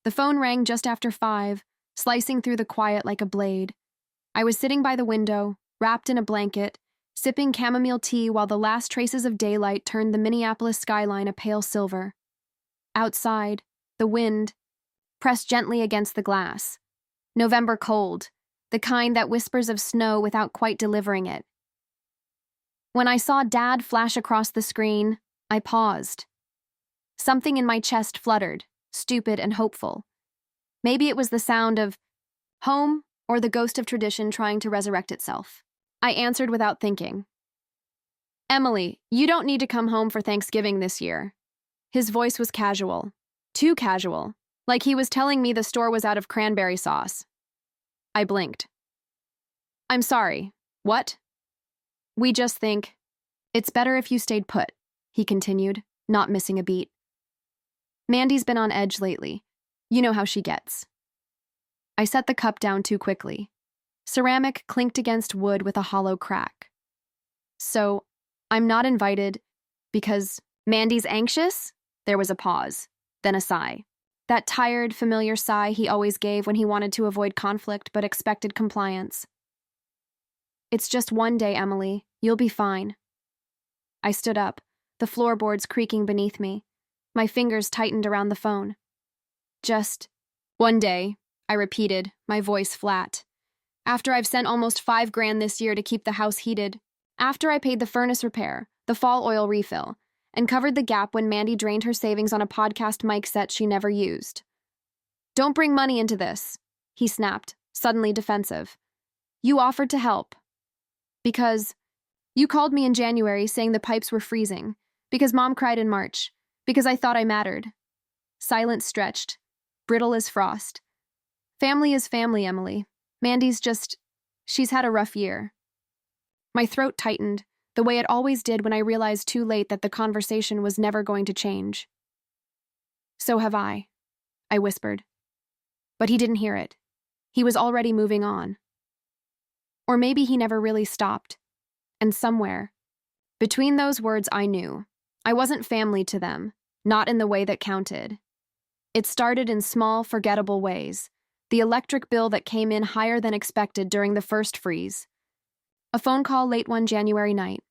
The phone rang just after 5, slicing through the quiet like a blade. I was sitting by the window, wrapped in a blanket, sipping chamomile tea while the last traces of daylight turned the Minneapolis skyline a pale silver. Outside, the wind pressed gently against the glass. November cold, the kind that whispers of snow without quite delivering it. When I saw Dad flash across the screen, I paused. Something in my chest fluttered, stupid and hopeful. Maybe it was the sound of home or the ghost of tradition trying to resurrect itself. I answered without thinking. "Emily, you don't need to come home for Thanksgiving this year." His voice was casual. Too casual. Like he was telling me the store was out of cranberry sauce. I blinked. "I'm sorry. What?" "We just think it's better if you stayed put," he continued, not missing a beat. "Mandy's been on edge lately. You know how she gets." I set the cup down too quickly. Ceramic clinked against wood with a hollow crack. "So, I'm not invited because Mandy's anxious?" There was a pause, then a sigh. That tired, familiar sigh he always gave when he wanted to avoid conflict but expected compliance. "It's just one day, Emily. You'll be fine." I stood up, the floorboards creaking beneath me. My fingers tightened around the phone. "Just one day," I repeated, my voice flat. "After I've sent almost $5,000 this year to keep the house heated. After I paid the furnace repair, the fall oil refill, and covered the gap when Mandy drained her savings on a podcast mic set she never used." "Don't bring money into this," he snapped, suddenly defensive. "You offered to help. Because you called me in January saying the pipes were freezing, because Mom cried in March, because I thought I mattered." Silence stretched, brittle as frost. "Family is family, Emily. She's had a rough year." My throat tightened, the way it always did when I realized too late that the conversation was never going to change. "So have I," I whispered. But he didn't hear it. He was already moving on. Or maybe he never really stopped. And somewhere, between those words, I knew I wasn't family to them, not in the way that counted. It started in small, forgettable ways. The electric bill that came in higher than expected during the first freeze. A phone call late one January night.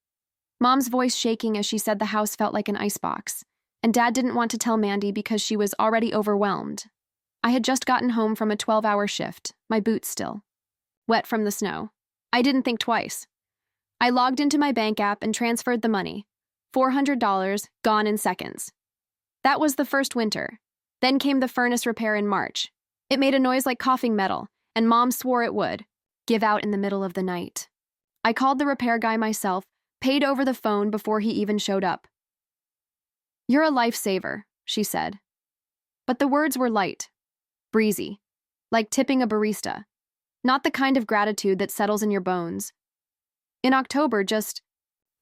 Mom's voice shaking as she said the house felt like an icebox, and Dad didn't want to tell Mandy because she was already overwhelmed. I had just gotten home from a 12-hour shift, my boots still wet from the snow. I didn't think twice. I logged into my bank app and transferred the money. $400, gone in seconds. That was the first winter. Then came the furnace repair in March. It made a noise like coughing metal, and Mom swore it would give out in the middle of the night. I called the repair guy myself, paid over the phone before he even showed up. "You're a lifesaver," she said. But the words were light, breezy, like tipping a barista. Not the kind of gratitude that settles in your bones. In October, just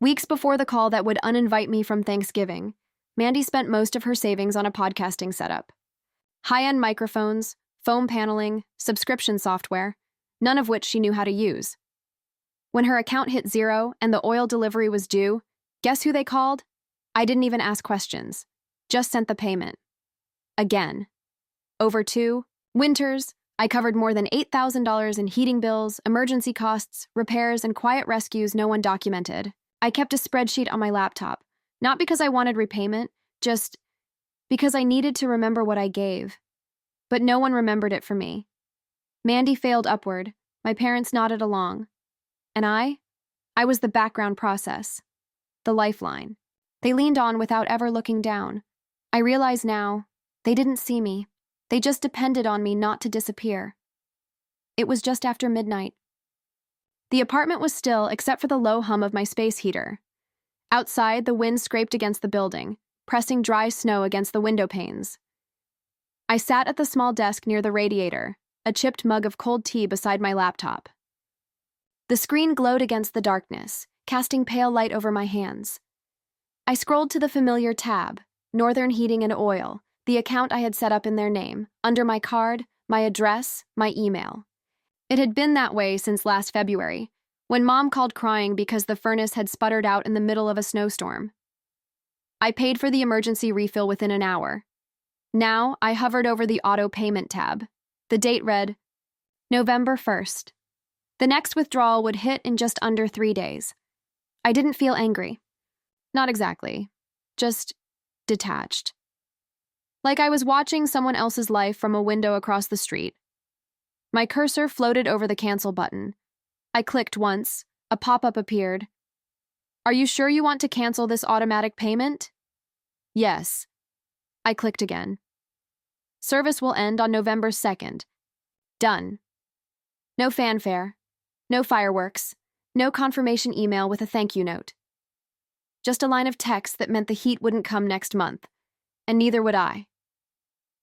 weeks before the call that would uninvite me from Thanksgiving, Mandy spent most of her savings on a podcasting setup. High-end microphones, foam paneling, subscription software, none of which she knew how to use. When her account hit zero and the oil delivery was due, guess who they called? I didn't even ask questions. Just sent the payment. Again. Over 2 winters, I covered more than $8,000 in heating bills, emergency costs, repairs, and quiet rescues no one documented. I kept a spreadsheet on my laptop, not because I wanted repayment, just because I needed to remember what I gave. But no one remembered it for me. Mandy failed upward. My parents nodded along. And I was the background process, the lifeline. They leaned on without ever looking down. I realize now, they didn't see me. They just depended on me not to disappear. It was just after midnight. The apartment was still except for the low hum of my space heater. Outside, the wind scraped against the building, pressing dry snow against the window panes. I sat at the small desk near the radiator, a chipped mug of cold tea beside my laptop. The screen glowed against the darkness, casting pale light over my hands. I scrolled to the familiar tab, Northern Heating and Oil, the account I had set up in their name, under my card, my address, my email. It had been that way since last February, when Mom called crying because the furnace had sputtered out in the middle of a snowstorm. I paid for the emergency refill within an hour. Now, I hovered over the auto payment tab. The date read November 1st. The next withdrawal would hit in just under 3 days. I didn't feel angry. Not exactly. Just detached. Like I was watching someone else's life from a window across the street. My cursor floated over the cancel button. I clicked once. A pop-up appeared. Are you sure you want to cancel this automatic payment? Yes. I clicked again. Service will end on November 2nd. Done. No fanfare. No fireworks. No confirmation email with a thank you note. Just a line of text that meant the heat wouldn't come next month, and neither would I.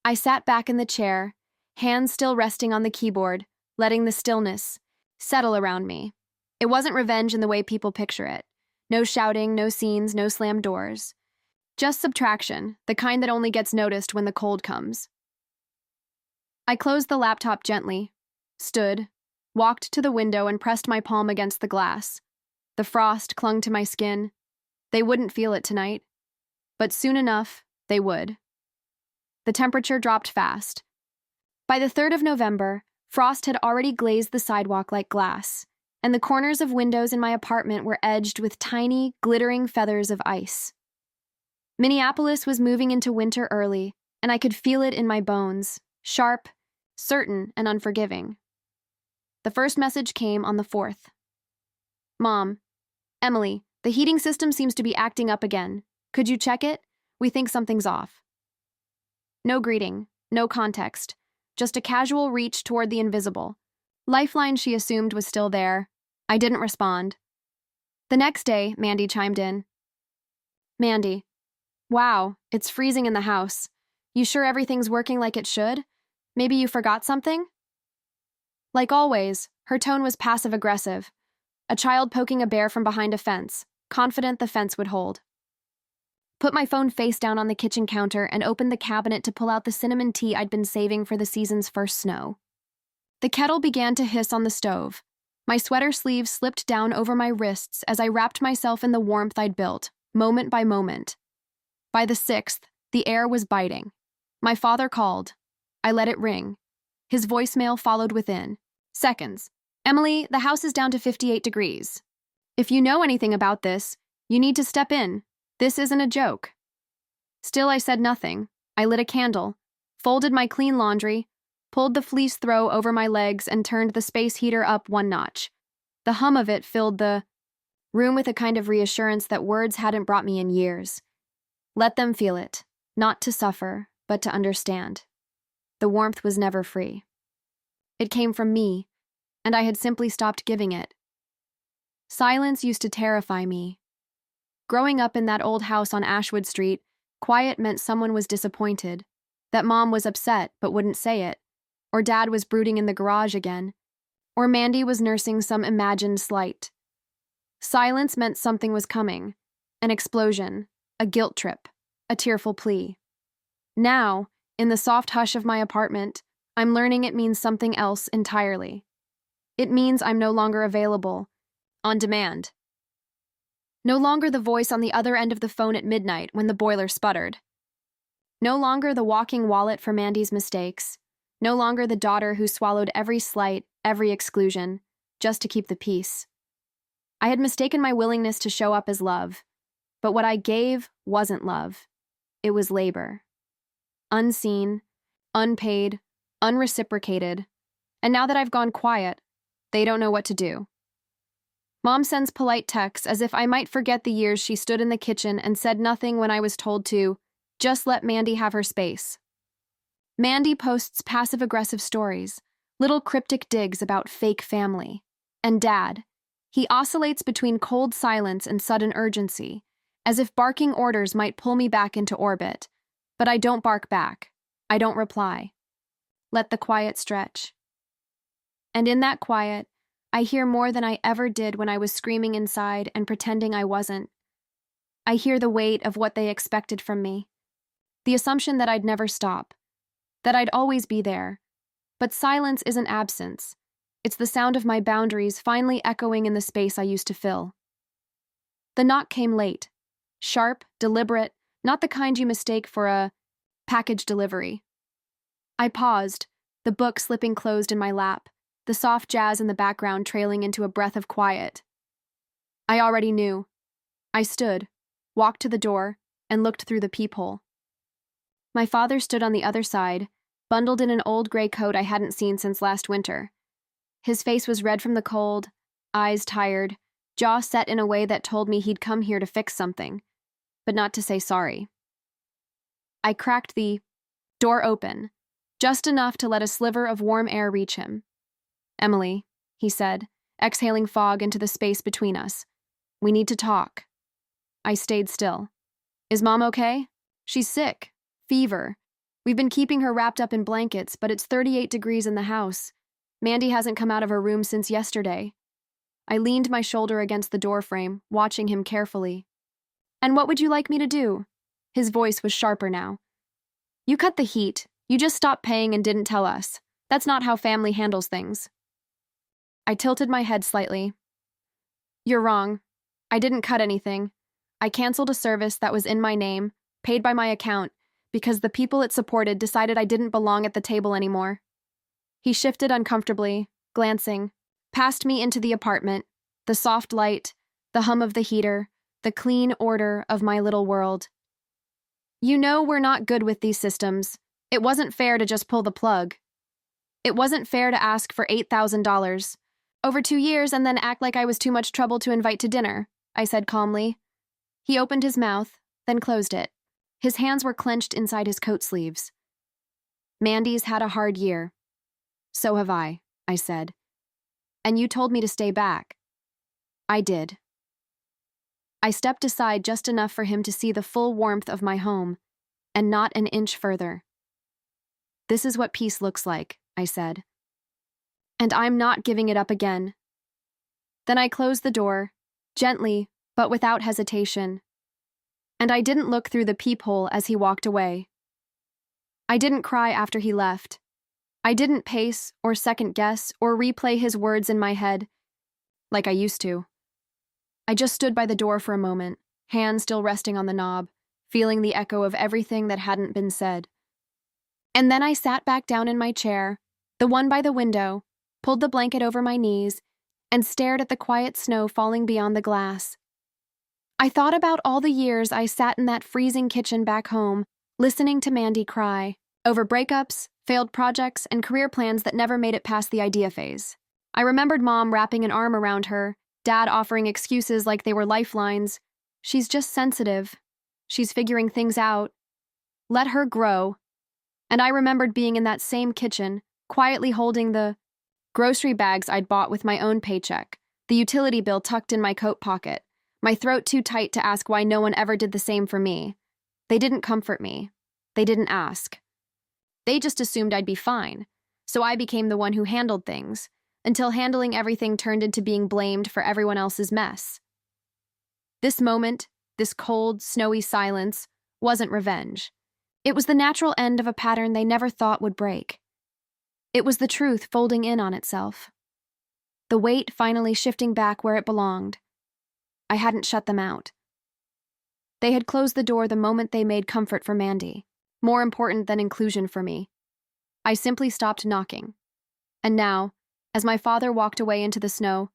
I sat back in the chair, hands still resting on the keyboard, letting the stillness settle around me. It wasn't revenge in the way people picture it. No shouting, no scenes, no slammed doors. Just subtraction, the kind that only gets noticed when the cold comes. I closed the laptop gently, stood, walked to the window and pressed my palm against the glass. The frost clung to my skin. They wouldn't feel it tonight, but soon enough, they would. The temperature dropped fast. By the 3rd of November, frost had already glazed the sidewalk like glass, and the corners of windows in my apartment were edged with tiny, glittering feathers of ice. Minneapolis was moving into winter early, and I could feel it in my bones, sharp, certain, and unforgiving. The first message came on the 4th. Mom, Emily, the heating system seems to be acting up again. Could you check it? We think something's off. No greeting, no context, just a casual reach toward the invisible. Lifeline she assumed was still there. I didn't respond. The next day, Mandy chimed in. Mandy, wow, it's freezing in the house. You sure everything's working like it should? Maybe you forgot something? Like always, her tone was passive-aggressive. A child poking a bear from behind a fence, confident the fence would hold. Put my phone face down on the kitchen counter and opened the cabinet to pull out the cinnamon tea I'd been saving for the season's first snow. The kettle began to hiss on the stove. My sweater sleeves slipped down over my wrists as I wrapped myself in the warmth I'd built, moment by moment. By the 6th, the air was biting. My father called. I let it ring. His voicemail followed within seconds. Emily, the house is down to 58 degrees. If you know anything about this, you need to step in. This isn't a joke. Still, I said nothing. I lit a candle, folded my clean laundry, pulled the fleece throw over my legs, and turned the space heater up one notch. The hum of it filled the room with a kind of reassurance that words hadn't brought me in years. Let them feel it, not to suffer, but to understand. The warmth was never free. It came from me, and I had simply stopped giving it. Silence used to terrify me. Growing up in that old house on Ashwood Street, quiet meant someone was disappointed, that Mom was upset but wouldn't say it, or Dad was brooding in the garage again, or Mandy was nursing some imagined slight. Silence meant something was coming, an explosion, a guilt trip, a tearful plea. Now, in the soft hush of my apartment, I'm learning it means something else entirely. It means I'm no longer available, on demand. No longer the voice on the other end of the phone at midnight when the boiler sputtered. No longer the walking wallet for Mandy's mistakes. No longer the daughter who swallowed every slight, every exclusion, just to keep the peace. I had mistaken my willingness to show up as love, but what I gave wasn't love. It was labor. Unseen, unpaid, unreciprocated, and now that I've gone quiet, they don't know what to do. Mom sends polite texts as if I might forget the years she stood in the kitchen and said nothing when I was told to just let Mandy have her space. Mandy posts passive-aggressive stories, little cryptic digs about fake family. And Dad, he oscillates between cold silence and sudden urgency, as if barking orders might pull me back into orbit. But I don't bark back. I don't reply. Let the quiet stretch. And in that quiet, I hear more than I ever did when I was screaming inside and pretending I wasn't. I hear the weight of what they expected from me. The assumption that I'd never stop, that I'd always be there. But silence isn't absence. It's the sound of my boundaries finally echoing in the space I used to fill. The knock came late. Sharp, deliberate, not the kind you mistake for a Package delivery. I paused, the book slipping closed in my lap, the soft jazz in the background trailing into a breath of quiet. I already knew. I stood, walked to the door, and looked through the peephole. My father stood on the other side, bundled in an old gray coat I hadn't seen since last winter. His face was red from the cold, eyes tired, jaw set in a way that told me he'd come here to fix something, but not to say sorry. I cracked the door open, just enough to let a sliver of warm air reach him. "Emily," he said, exhaling fog into the space between us. "We need to talk." I stayed still. "Is Mom okay?" "She's sick. Fever. We've been keeping her wrapped up in blankets, but it's 38 degrees in the house. Mandy hasn't come out of her room since yesterday." I leaned my shoulder against the doorframe, watching him carefully. "And what would you like me to do?" His voice was sharper now. "You cut the heat. You just stopped paying and didn't tell us. That's not how family handles things." I tilted my head slightly. "You're wrong. I didn't cut anything. I canceled a service that was in my name, paid by my account, because the people it supported decided I didn't belong at the table anymore." He shifted uncomfortably, glancing, past me into the apartment, the soft light, the hum of the heater, the clean order of my little world. "You know we're not good with these systems. It wasn't fair to just pull the plug. It wasn't fair to ask for $8,000 over 2 years and then act like I was too much trouble to invite to dinner," I said calmly. He opened his mouth, then closed it. His hands were clenched inside his coat sleeves. "Mandy's had a hard year." "So have I said. "And you told me to stay back." "I did." I stepped aside just enough for him to see the full warmth of my home, and not an inch further. "This is what peace looks like," I said. "And I'm not giving it up again." Then I closed the door, gently, but without hesitation. And I didn't look through the peephole as he walked away. I didn't cry after he left. I didn't pace or second guess or replay his words in my head like I used to. I just stood by the door for a moment, hand still resting on the knob, feeling the echo of everything that hadn't been said. And then I sat back down in my chair, the one by the window, pulled the blanket over my knees, and stared at the quiet snow falling beyond the glass. I thought about all the years I sat in that freezing kitchen back home, listening to Mandy cry, over breakups, failed projects, and career plans that never made it past the idea phase. I remembered Mom wrapping an arm around her, Dad offering excuses like they were lifelines. "She's just sensitive. She's figuring things out. Let her grow." And I remembered being in that same kitchen, quietly holding the grocery bags I'd bought with my own paycheck, the utility bill tucked in my coat pocket, my throat too tight to ask why no one ever did the same for me. They didn't comfort me. They didn't ask. They just assumed I'd be fine, so I became the one who handled things, until handling everything turned into being blamed for everyone else's mess. This moment, this cold, snowy silence, wasn't revenge. It was the natural end of a pattern they never thought would break. It was the truth folding in on itself. The weight finally shifting back where it belonged. I hadn't shut them out. They had closed the door the moment they made comfort for Mandy, more important than inclusion for me. I simply stopped knocking. And now, as my father walked away into the snow,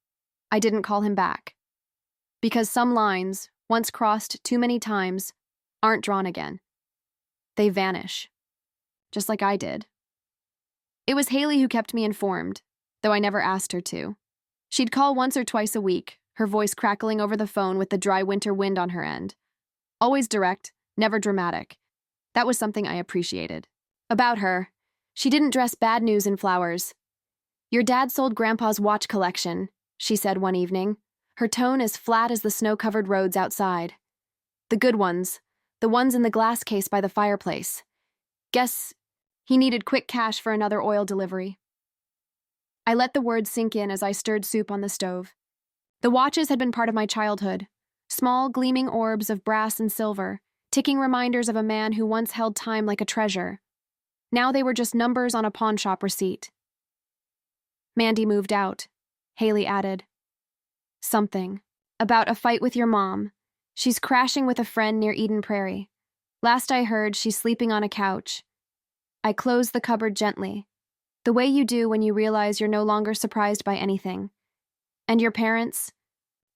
I didn't call him back. Because some lines, once crossed too many times, aren't drawn again. They vanish. Just like I did. It was Haley who kept me informed, though I never asked her to. She'd call once or twice a week, her voice crackling over the phone with the dry winter wind on her end. Always direct, never dramatic. That was something I appreciated. About her, she didn't dress bad news in flowers. "Your dad sold Grandpa's watch collection," she said one evening, her tone as flat as the snow-covered roads outside. "The good ones, the ones in the glass case by the fireplace. Guess he needed quick cash for another oil delivery." I let the words sink in as I stirred soup on the stove. The watches had been part of my childhood, small gleaming orbs of brass and silver, ticking reminders of a man who once held time like a treasure. Now they were just numbers on a pawnshop receipt. "Mandy moved out," Haley added. "Something. About a fight with your mom. She's crashing with a friend near Eden Prairie. Last I heard, she's sleeping on a couch. I closed the cupboard gently, the way you do when you realize you're no longer surprised by anything. And your parents?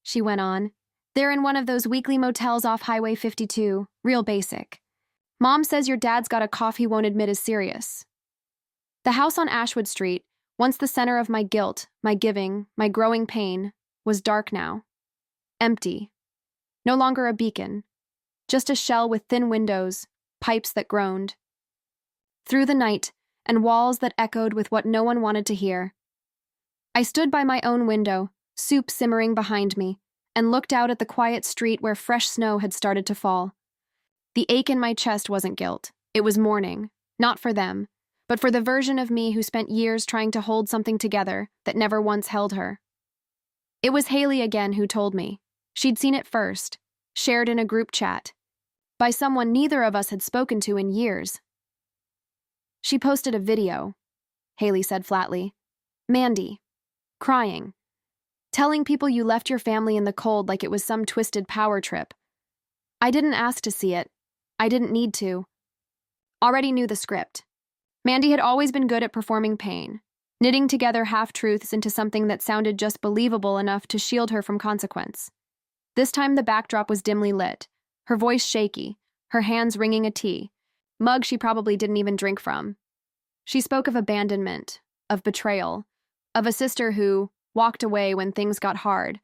She went on. They're in one of those weekly motels off Highway 52, real basic. Mom says your dad's got a cough he won't admit is serious. The house on Ashwood Street, once the center of my guilt, my giving, my growing pain, was dark now. Empty. No longer a beacon. Just a shell with thin windows, pipes that groaned. Through the night, and walls that echoed with what no one wanted to hear. I stood by my own window, soup simmering behind me, and looked out at the quiet street where fresh snow had started to fall. The ache in my chest wasn't guilt. It was mourning, not for them, but for the version of me who spent years trying to hold something together that never once held her. It was Haley again who told me. She'd seen it first, shared in a group chat, by someone neither of us had spoken to in years. She posted a video, Haley said flatly. Mandy, crying, telling people you left your family in the cold like it was some twisted power trip. I didn't ask to see it. I didn't need to. Already knew the script. Mandy had always been good at performing pain, knitting together half-truths into something that sounded just believable enough to shield her from consequence. This time the backdrop was dimly lit, her voice shaky, her hands wringing a tea, mug she probably didn't even drink from. She spoke of abandonment, of betrayal, of a sister who walked away when things got hard,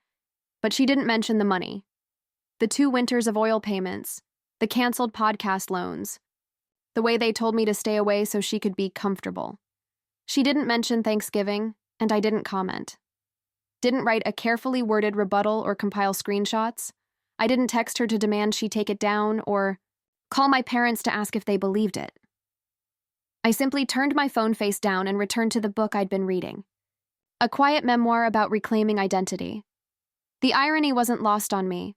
but she didn't mention the money. The 2 winters of oil payments, the canceled podcast loans, the way they told me to stay away so she could be comfortable. She didn't mention Thanksgiving, and I didn't comment. Didn't write a carefully worded rebuttal or compile screenshots. I didn't text her to demand she take it down or call my parents to ask if they believed it. I simply turned my phone face down and returned to the book I'd been reading. A quiet memoir about reclaiming identity. The irony wasn't lost on me.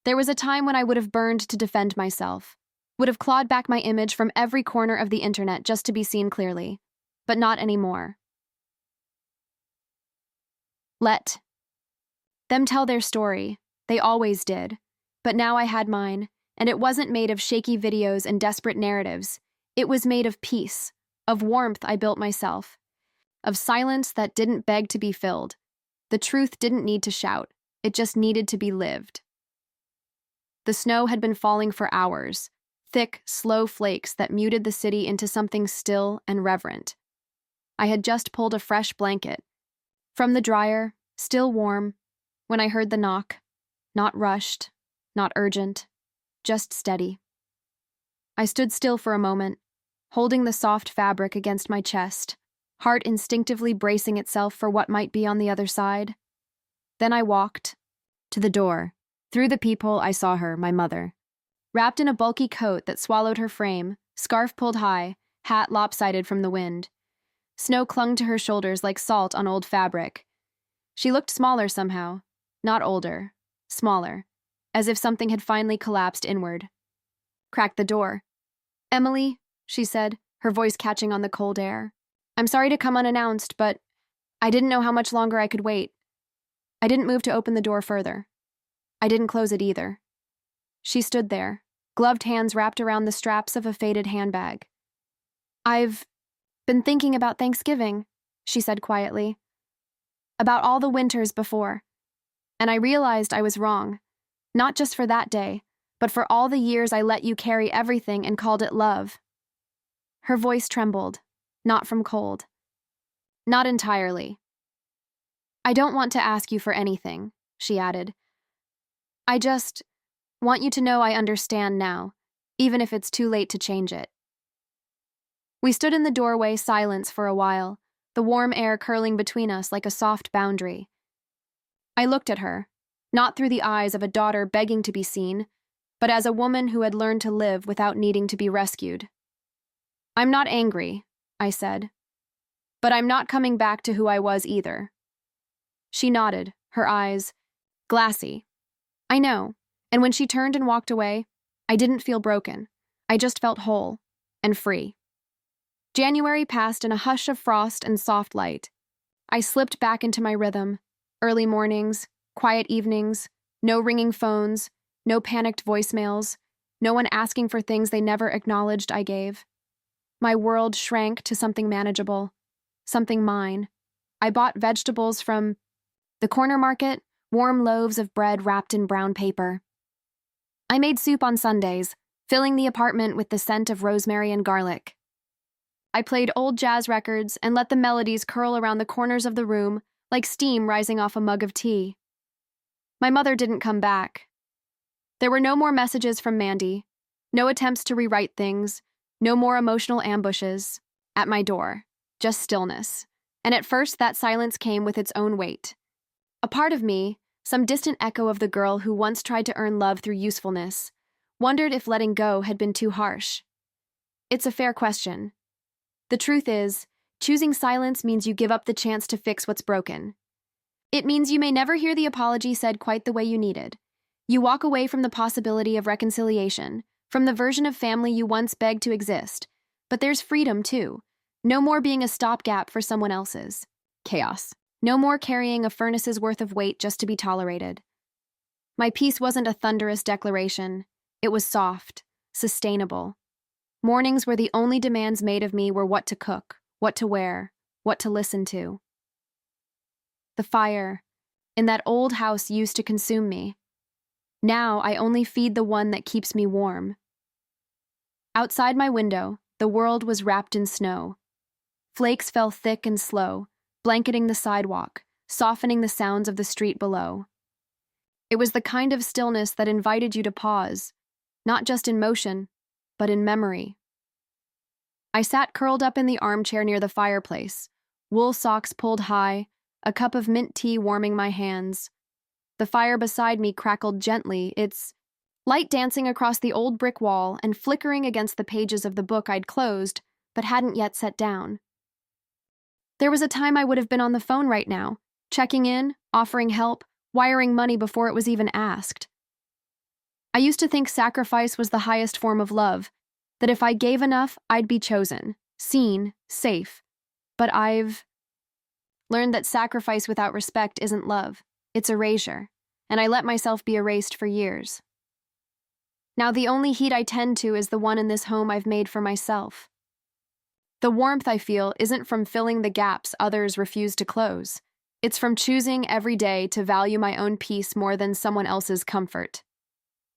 There was a time when I would have burned to defend myself, would have clawed back my image from every corner of the internet just to be seen clearly, but not anymore. Let them tell their story. They always did. But now I had mine, and it wasn't made of shaky videos and desperate narratives. It was made of peace, of warmth I built myself, of silence that didn't beg to be filled. The truth didn't need to shout. It just needed to be lived. The snow had been falling for hours, thick, slow flakes that muted the city into something still and reverent. I had just pulled a fresh blanket from the dryer, still warm, when I heard the knock. Not rushed, not urgent, just steady. I stood still for a moment, holding the soft fabric against my chest, heart instinctively bracing itself for what might be on the other side. Then I walked to the door. Through the peephole I saw her, my mother, wrapped in a bulky coat that swallowed her frame, scarf pulled high, hat lopsided from the wind. Snow clung to her shoulders like salt on old fabric. She looked smaller somehow, not older, smaller, as if something had finally collapsed inward. Cracked the door. Emily, she said, her voice catching on the cold air. I'm sorry to come unannounced, but I didn't know how much longer I could wait. I didn't move to open the door further. I didn't close it either. She stood there, gloved hands wrapped around the straps of a faded handbag. I've been thinking about Thanksgiving, she said quietly. About all the winters before. And I realized I was wrong. Not just for that day, but for all the years I let you carry everything and called it love. Her voice trembled, not from cold. Not entirely. I don't want to ask you for anything, she added. I just want you to know I understand now, even if it's too late to change it. We stood in the doorway, silence for a while, the warm air curling between us like a soft boundary. I looked at her, not through the eyes of a daughter begging to be seen, but as a woman who had learned to live without needing to be rescued. I'm not angry, I said, but I'm not coming back to who I was either. She nodded, her eyes glassy. I know, and when she turned and walked away, I didn't feel broken. I just felt whole and free. January passed in a hush of frost and soft light. I slipped back into my rhythm. Early mornings, quiet evenings, no ringing phones, no panicked voicemails, no one asking for things they never acknowledged I gave. My world shrank to something manageable, something mine. I bought vegetables from the corner market, warm loaves of bread wrapped in brown paper. I made soup on Sundays, filling the apartment with the scent of rosemary and garlic. I played old jazz records and let the melodies curl around the corners of the room like steam rising off a mug of tea. My mother didn't come back. There were no more messages from Mandy, no attempts to rewrite things, no more emotional ambushes. At my door, just stillness. And at first that silence came with its own weight. A part of me, some distant echo of the girl who once tried to earn love through usefulness, wondered if letting go had been too harsh. It's a fair question. The truth is, choosing silence means you give up the chance to fix what's broken. It means you may never hear the apology said quite the way you needed. You walk away from the possibility of reconciliation, from the version of family you once begged to exist. But there's freedom, too. No more being a stopgap for someone else's chaos. No more carrying a furnace's worth of weight just to be tolerated. My peace wasn't a thunderous declaration. It was soft, sustainable. Mornings where the only demands made of me were what to cook, what to wear, what to listen to. The fire in that old house used to consume me. Now I only feed the one that keeps me warm. Outside my window, the world was wrapped in snow. Flakes fell thick and slow, blanketing the sidewalk, softening the sounds of the street below. It was the kind of stillness that invited you to pause, not just in motion, but in memory. I sat curled up in the armchair near the fireplace, wool socks pulled high, a cup of mint tea warming my hands. The fire beside me crackled gently, its light dancing across the old brick wall and flickering against the pages of the book I'd closed but hadn't yet set down. There was a time I would have been on the phone right now, checking in, offering help, wiring money before it was even asked. I used to think sacrifice was the highest form of love, that if I gave enough, I'd be chosen, seen, safe. But I've learned that sacrifice without respect isn't love, it's erasure, and I let myself be erased for years. Now the only heat I tend to is the one in this home I've made for myself. The warmth I feel isn't from filling the gaps others refuse to close. It's from choosing every day to value my own peace more than someone else's comfort.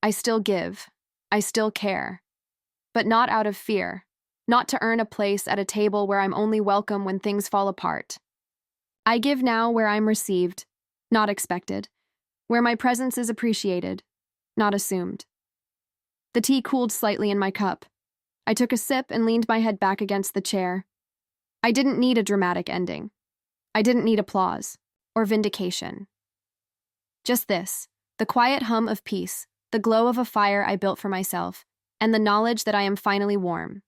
I still give. I still care. But not out of fear. Not to earn a place at a table where I'm only welcome when things fall apart. I give now where I'm received, not expected. Where my presence is appreciated, not assumed. The tea cooled slightly in my cup. I took a sip and leaned my head back against the chair. I didn't need a dramatic ending. I didn't need applause or vindication. Just this, the quiet hum of peace, the glow of a fire I built for myself, and the knowledge that I am finally warm.